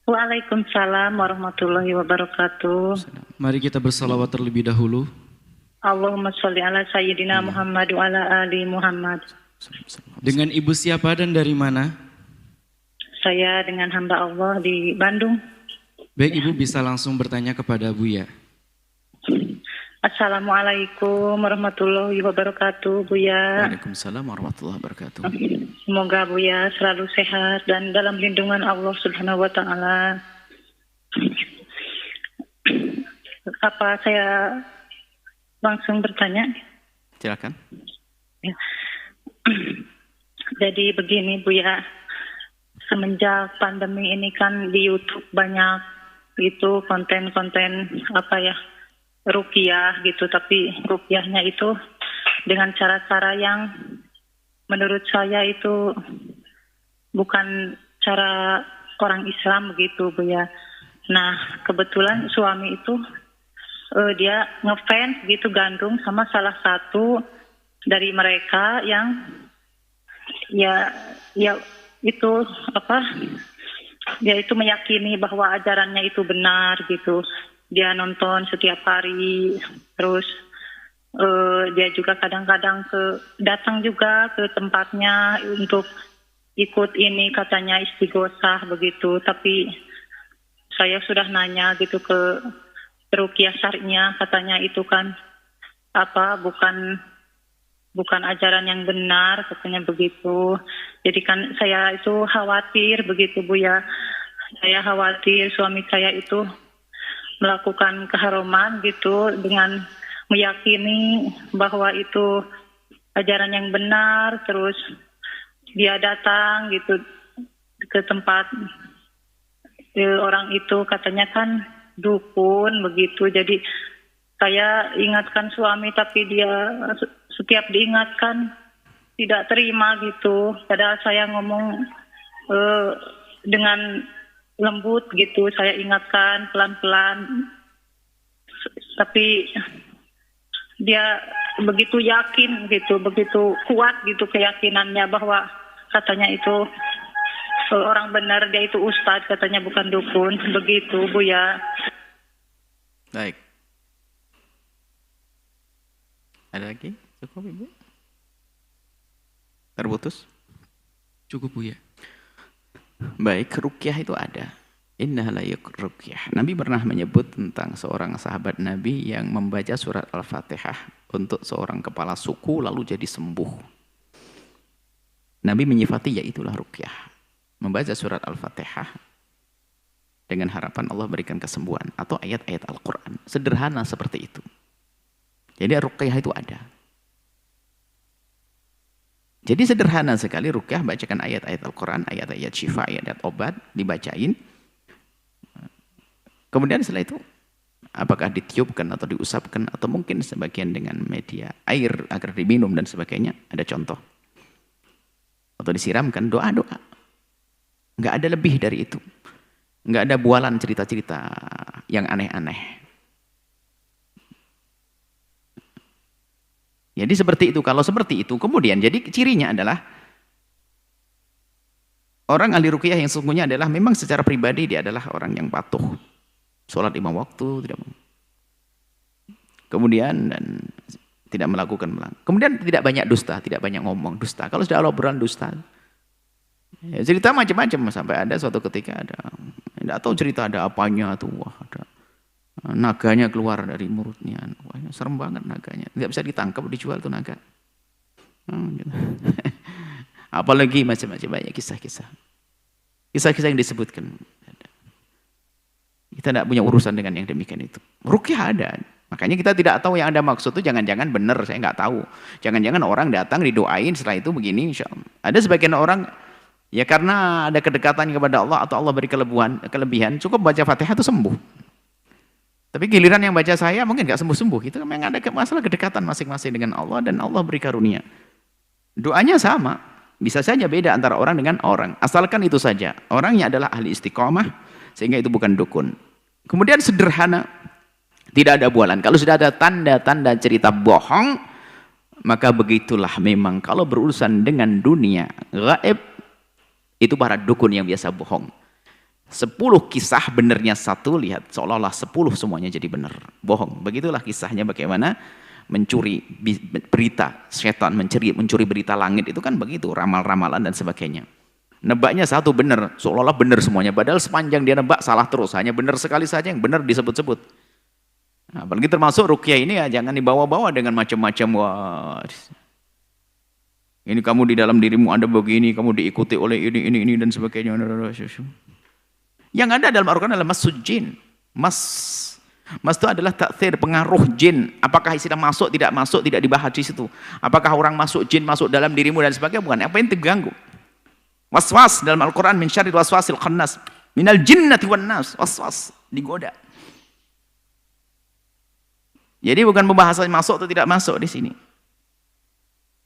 Waalaikumsalam warahmatullahi wabarakatuh. Mari kita bersalawat terlebih dahulu. Allahumma sholli ala sayyidina Muhammad wa ala ali Muhammad. Dengan ibu siapa dan dari mana? Saya dengan hamba Allah di Bandung. Baik, ibu bisa langsung bertanya kepada Buya. Assalamualaikum warahmatullahi wabarakatuh, Buya. Waalaikumsalam warahmatullahi wabarakatuh. Semoga Buya selalu sehat dan dalam lindungan Allah Subhanahu wa taala. Apa saya langsung bertanya? Silakan. Ya. Jadi begini Buya, semenjak pandemi ini kan di YouTube banyak itu konten-konten ruqyah gitu, tapi ruqyahnya itu dengan cara-cara yang menurut saya itu bukan cara orang Islam begitu Buya. Nah, kebetulan suami itu dia ngefans gitu gandrung sama salah satu dari mereka yang ya itu dia itu meyakini bahwa ajarannya itu benar gitu. Dia nonton setiap hari, terus dia juga kadang-kadang datang juga ke tempatnya untuk ikut ini katanya istighosah begitu. Tapi saya sudah nanya gitu ke ruqyah syar'iyah, katanya itu kan bukan ajaran yang benar, katanya begitu. Jadi kan saya itu khawatir begitu Buya. Saya khawatir suami saya itu melakukan keharuman gitu dengan meyakini bahwa itu ajaran yang benar, terus dia datang gitu ke tempat orang itu katanya kan dukun begitu. Jadi saya ingatkan suami tapi dia setiap diingatkan tidak terima gitu. Padahal saya ngomong dengan lembut gitu, saya ingatkan pelan-pelan. Tapi dia begitu yakin gitu, begitu kuat gitu keyakinannya bahwa katanya itu orang benar, dia itu ustadz katanya bukan dukun, begitu Buya. Baik. Ada lagi? Cukup Ibu? Terputus? Cukup Buya. Baik, ruqyah itu ada. Innaha la ruqyah. Nabi pernah menyebut tentang seorang sahabat Nabi yang membaca surat Al-Fatihah untuk seorang kepala suku lalu jadi sembuh. Nabi menyifati yaitulah ruqyah. Membaca surat Al-Fatihah dengan harapan Allah berikan kesembuhan atau ayat-ayat Al-Quran. Sederhana seperti itu. Jadi ruqyah itu ada. Jadi sederhana sekali ruqyah, bacakan ayat-ayat Al-Quran, ayat-ayat syifa, ayat-ayat obat, dibacain. Kemudian setelah itu, apakah ditiupkan atau diusapkan, atau mungkin sebagian dengan media air agar diminum dan sebagainya, ada contoh. Atau disiramkan, doa-doa. Nggak ada lebih dari itu. Nggak ada bualan cerita-cerita yang aneh-aneh. Jadi seperti itu. Kalau seperti itu, kemudian jadi cirinya adalah orang ahli ruqyah yang sesungguhnya adalah memang secara pribadi dia adalah orang yang patuh. Sholat 5 waktu, kemudian dan tidak melakukan kemudian tidak banyak dusta, tidak banyak ngomong dusta. Kalau sudah obrolan dusta, ya, cerita macam-macam sampai ada suatu ketika tidak tahu cerita ada apanya tuh, wah ada naganya keluar dari mulutnya, wah serem banget naganya, nggak bisa ditangkap dijual tuh naga. Gitu. Apalagi macam-macam banyak kisah-kisah yang disebutkan. Kita tidak punya urusan dengan yang demikian itu. Ruqyah ada. Makanya kita tidak tahu yang Anda maksud itu jangan-jangan benar, saya nggak tahu. Jangan-jangan orang datang didoain setelah itu begini insya Allah. Ada sebagian orang ya karena ada kedekatan kepada Allah atau Allah beri kelebihan cukup baca Fatihah itu sembuh. Tapi giliran yang baca saya mungkin nggak sembuh-sembuh. Itu memang ada masalah kedekatan masing-masing dengan Allah dan Allah beri karunia. Doanya sama. Bisa saja beda antara orang dengan orang. Asalkan itu saja. Orangnya adalah ahli istiqomah sehingga itu bukan dukun. Kemudian sederhana. Tidak ada bualan. Kalau sudah ada tanda-tanda cerita bohong, maka begitulah memang kalau berurusan dengan dunia gaib, itu para dukun yang biasa bohong. 10 kisah benernya satu, lihat seolah-olah 10 semuanya jadi benar. Bohong. Begitulah kisahnya bagaimana mencuri berita, setan mencuri berita langit itu kan begitu, ramal-ramalan dan sebagainya. Nebaknya satu benar, seolah-olah benar semuanya. Padahal sepanjang dia nebak salah terus, hanya benar sekali saja yang benar disebut-sebut. Nah, apalagi termasuk ruqyah ini ya jangan dibawa-bawa dengan macam-macam. Wah, ini kamu di dalam dirimu ada begini, kamu diikuti oleh ini dan sebagainya. Yang ada dalam Al-Quran adalah masud jin. Mas itu adalah takthir, pengaruh jin. Apakah istilah masuk, tidak dibahas di situ. Apakah orang masuk jin, masuk dalam dirimu dan sebagainya, bukan. Apa yang terganggu? Waswas dalam Al-Quran, min syarril waswasil khannas, minal jinnati wan nas, waswas, digoda. Jadi bukan pembahasan masuk atau tidak masuk di sini.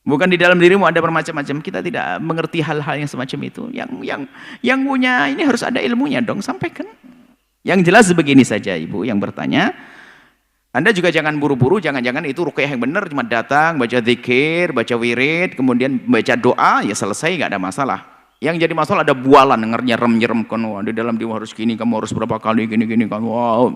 Bukan di dalam dirimu ada bermacam-macam. Kita tidak mengerti hal-hal yang semacam itu. Yang punya ini harus ada ilmunya dong, sampaikan. Yang jelas begini saja Ibu yang bertanya, Anda juga jangan buru-buru, jangan-jangan itu ruqyah yang benar, cuma datang, baca zikir, baca wirid, kemudian baca doa, ya selesai, nggak ada masalah. Yang jadi masalah ada bualan, nyerem kan, wah, di dalam dia harus gini, kamu harus berapa kali gini kan, wow.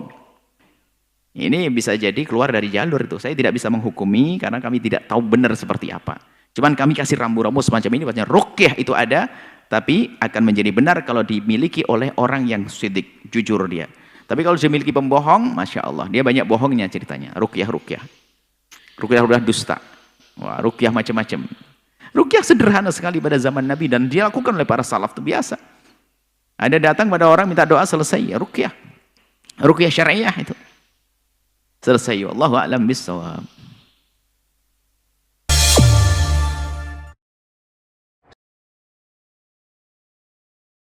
Ini bisa jadi keluar dari jalur itu. Saya tidak bisa menghukumi karena kami tidak tahu benar seperti apa. Cuman kami kasih rambu-rambu semacam ini, bahwasanya ruqyah itu ada, tapi akan menjadi benar kalau dimiliki oleh orang yang sidik, jujur dia. Tapi kalau dimiliki pembohong, Masya Allah, dia banyak bohongnya ceritanya. Ruqyah dusta. Wah, ruqyah macam-macam. Ruqyah sederhana sekali pada zaman Nabi dan dilakukan oleh para salaf, itu biasa. Ada datang pada orang minta doa, selesai, ya ruqyah. Ruqyah syariah itu. Selesai. Wallahu a'lam bissawab.